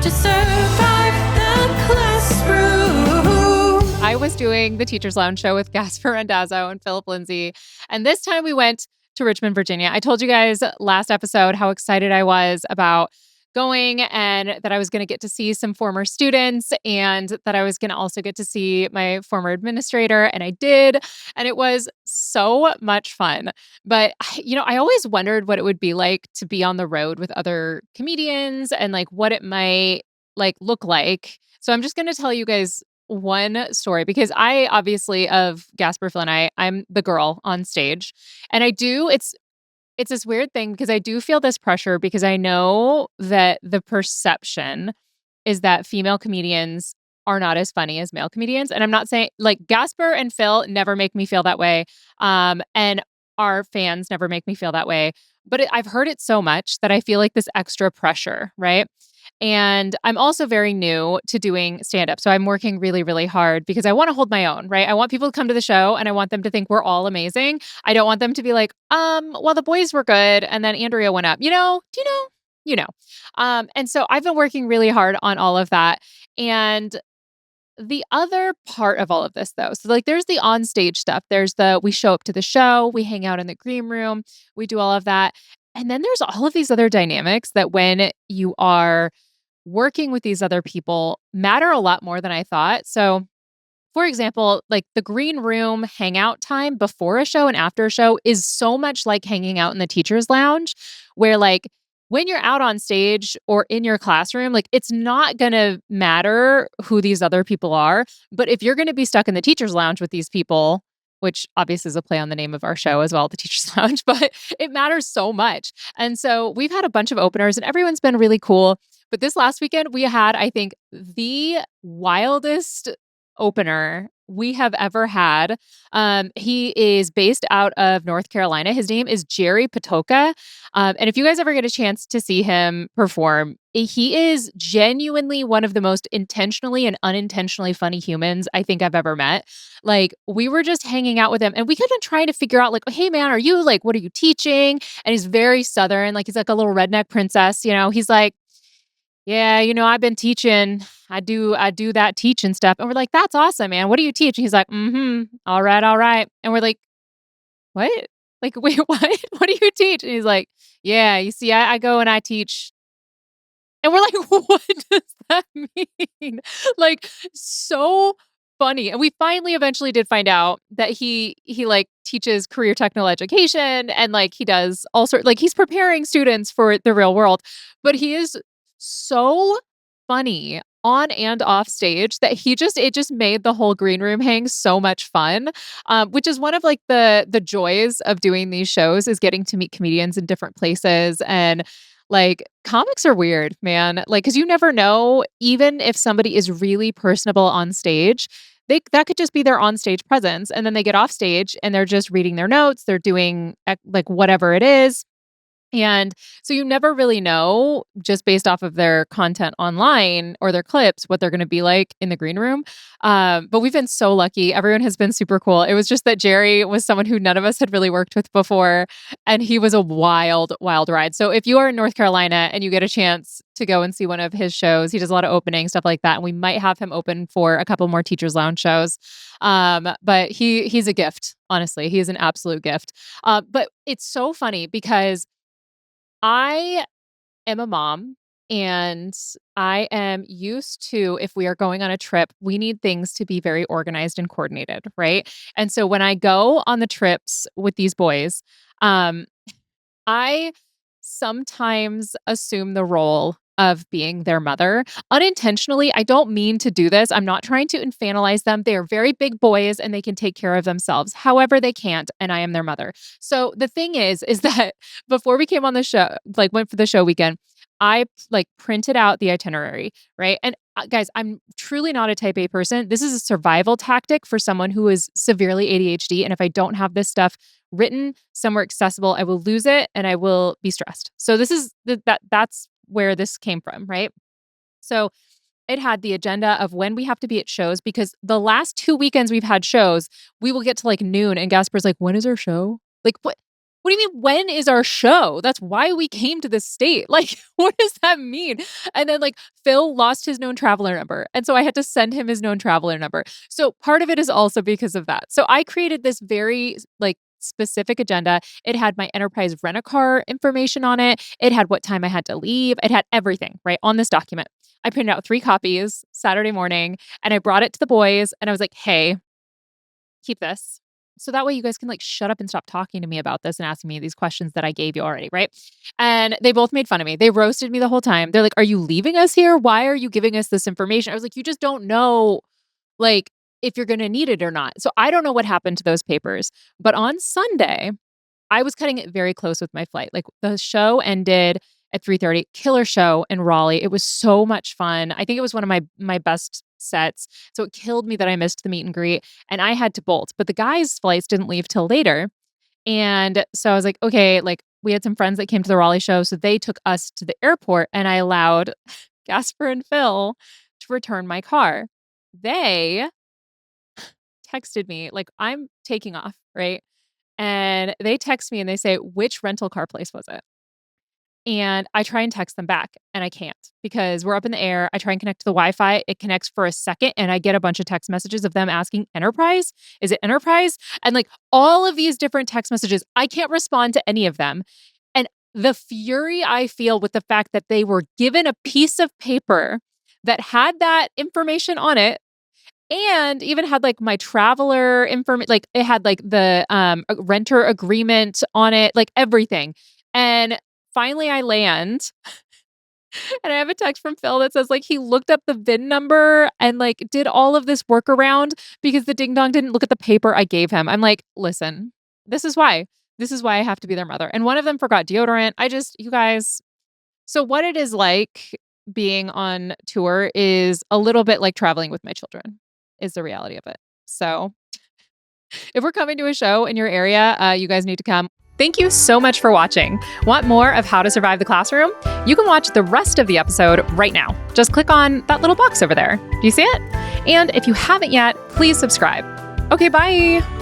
to survive the classroom. I was doing the Teacher's Lounge show with Gasper Randazzo and Philip Lindsay. And this time we went to Richmond, Virginia. I told you guys last episode how excited I was about going and that I was going to get to see some former students and that I was going to also get to see my former administrator. And I did. And it was so much fun. But, I always wondered what it would be like to be on the road with other comedians and like what it might like look like. So I'm just going to tell you guys one story because I obviously of Gasper Phil and I'm the girl on stage. And it's this weird thing because I do feel this pressure because I know that the perception is that female comedians are not as funny as male comedians. And I'm not saying like Gasper and Phil never make me feel that way. And our fans never make me feel that way. But I've heard it so much that I feel like this extra pressure, right? And I'm also very new to doing stand up. So I'm working really, really hard because I want to hold my own, right? I want people to come to the show and I want them to think we're all amazing. I don't want them to be like, well, the boys were good and then Andrea went up. Do you know? You know. And so I've been working really hard on all of that. And the other part of all of this though, so like there's the on stage stuff. There's we show up to the show, we hang out in the green room, we do all of that. And then there's all of these other dynamics that when you are working with these other people matter a lot more than I thought. So, for example, like the green room hangout time before a show and after a show is so much like hanging out in the teacher's lounge, where like when you're out on stage or in your classroom, like it's not going to matter who these other people are. But if you're going to be stuck in the teacher's lounge with these people, which obviously is a play on the name of our show as well, the Teacher's Lounge, but it matters so much. And so we've had a bunch of openers and everyone's been really cool. But this last weekend, we had, I think, the wildest opener we have ever had. He is based out of North Carolina. His name is Jerry Patoka. And if you guys ever get a chance to see him perform, he is genuinely one of the most intentionally and unintentionally funny humans I think I've ever met. Like, we were just hanging out with him and we kept on trying to figure out, like, hey, man, are you like, what are you teaching? And he's very Southern, like, he's like a little redneck princess, He's like, yeah, I've been teaching. I do that teaching stuff. And we're like, that's awesome, man. What do you teach? And he's like, all right, all right. And we're like, what? Like, wait, what? What do you teach? And he's like, yeah, you see, I go and I teach. And we're like, what does that mean? Like, so funny. And we finally eventually did find out that he like teaches career technical education and like he does all sorts like he's preparing students for the real world. But he is so funny on and off stage that it just made the whole green room hang so much fun, which is one of like the joys of doing these shows is getting to meet comedians in different places. And like comics are weird, man. Like, cause you never know, even if somebody is really personable on stage, that could just be their on stage presence. And then they get off stage and they're just reading their notes. They're doing like whatever it is. And so you never really know just based off of their content online or their clips what they're going to be like in the green room. But we've been so lucky. Everyone has been super cool. It was just that Jerry was someone who none of us had really worked with before. And he was a wild, wild ride. So if you are in North Carolina and you get a chance to go and see one of his shows, he does a lot of opening, stuff like that. And we might have him open for a couple more Teachers Lounge shows. But he's a gift, honestly. He is an absolute gift. But it's so funny because I am a mom and I am used to, if we are going on a trip, we need things to be very organized and coordinated, right? And so when I go on the trips with these boys, um, I sometimes assume the role of being their mother. Unintentionally, I don't mean to do this. I'm not trying to infantilize them. They are very big boys and they can take care of themselves. However, they can't, and I am their mother. So the thing is that before we came on the show, like went for the show weekend, I like printed out the itinerary, right? And guys, I'm truly not a type A person. This is a survival tactic for someone who is severely ADHD. And if I don't have this stuff written somewhere accessible, I will lose it and I will be stressed. So this is that's where this came from, right? So it had the agenda of when we have to be at shows because the last 2 weekends we've had shows, we will get to like noon and Gasper's like, when is our show? Like what? What do you mean, when is our show? That's why we came to this state. Like, what does that mean? And then, like, Phil lost his known traveler number. And so I had to send him his known traveler number. So part of it is also because of that. So I created this very, like, specific agenda. It had my enterprise rent-a-car information on it. It had what time I had to leave. It had everything, right, on this document. I printed out 3 copies Saturday morning and I brought it to the boys and I was like, hey, keep this. So that way you guys can like shut up and stop talking to me about this and asking me these questions that I gave you already, right? And they both made fun of me. They roasted me the whole time. They're like, "Are you leaving us here? Why are you giving us this information?" I was like, "You just don't know like if you're going to need it or not." So I don't know what happened to those papers. But on Sunday, I was cutting it very close with my flight. Like the show ended at 3:30. Killer show in Raleigh. It was so much fun. I think it was one of my best sets. So it killed me that I missed the meet and greet and I had to bolt. But the guys' flights didn't leave till later. And so I was like, okay, like we had some friends that came to the Raleigh show, so they took us to the airport and I allowed Gasper and Phil to return my car. They texted me like I'm taking off, right? And they text me and they say, "Which rental car place was it?" And I try and text them back and I can't because we're up in the air. I try and connect to the Wi-Fi. It connects for a second and I get a bunch of text messages of them asking Enterprise. Is it Enterprise? And like all of these different text messages, I can't respond to any of them. And the fury I feel with the fact that they were given a piece of paper that had that information on it and even had like my traveler information, like it had like the renter agreement on it, like everything. And finally I land and I have a text from Phil that says like he looked up the VIN number and like did all of this workaround because the ding dong didn't look at the paper I gave him. I'm like, listen, this is why. This is why I have to be their mother. And one of them forgot deodorant. You guys, so what it is like being on tour is a little bit like traveling with my children, is the reality of it. So if we're coming to a show in your area, you guys need to come. Thank you so much for watching. Want more of How to Survive the Classroom? You can watch the rest of the episode right now. Just click on that little box over there. Do you see it? And if you haven't yet, please subscribe. Okay, bye.